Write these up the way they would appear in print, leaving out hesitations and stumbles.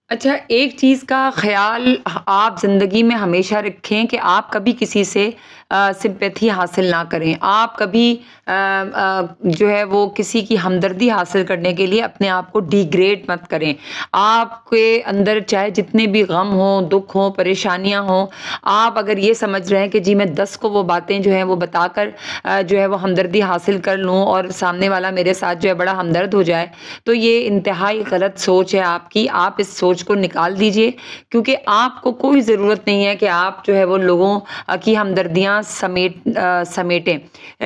अच्छा, एक चीज़ का ख़्याल आप ज़िंदगी में हमेशा रखें कि आप कभी किसी से सिम्पैथी हासिल ना करें। आप कभी जो है वो किसी की हमदर्दी हासिल करने के लिए अपने आप को डिग्रेड मत करें। आपके अंदर चाहे जितने भी गम हों, दुःख हों, परेशानियाँ हों, आप अगर ये समझ रहे हैं कि जी मैं 10 को वो बातें जो हैं वो बताकर जो है वो हमदर्दी हासिल कर लूँ और सामने वाला मेरे साथ जो है बड़ा हमदर्द हो जाए, तो ये इंतहाई गलत सोच है आपकी। आप इस सोच को निकाल दीजिए, क्योंकि आपको कोई ज़रूरत नहीं है कि आप जो है वो लोगों की हमदर्दियाँ समेटें।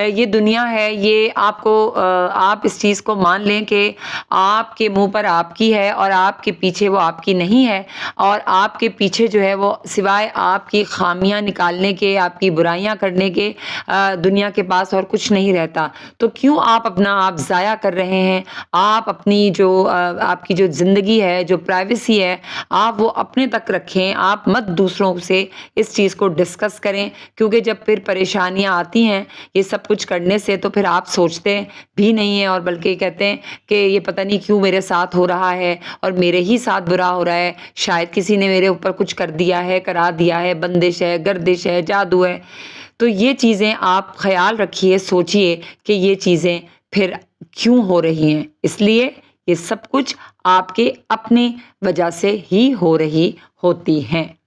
ये दुनिया है, ये आपको आप इस चीज़ को मान लें कि आपके मुँह पर आपकी है और आपके पीछे वो आपकी नहीं है, और आपके पीछे जो है वो सिवाय आपकी ख़ामियाँ निकालने के, आपकी बुराइयाँ करने के दुनिया के पास और कुछ नहीं रहता। तो क्यों आप अपना आप ज़ाया कर रहे हैं? आप अपनी जो आपकी जो ज़िंदगी है, जो प्राइवेसी है, आप वो अपने तक रखें। आप मत दूसरों से इस चीज़ को डिस्कस करें, क्योंकि जब फिर परेशानियाँ आती हैं ये सब कुछ करने से, तो फिर आप सोचते भी नहीं हैं और बल्कि कहते हैं कि ये पता नहीं क्यों मेरे साथ हो रहा है और मेरे ही साथ बुरा हो रहा है। शायद किसी ने मेरे ऊपर कुछ कर दिया है, करा दिया है, बंदिश है, गर्दिश है, जादू है। तो ये चीज़ें आप ख़्याल रखिए, सोचिए कि ये चीज़ें फिर क्यों हो रही हैं। इसलिए ये सब कुछ आपके अपनी वजह से ही हो रही होती हैं।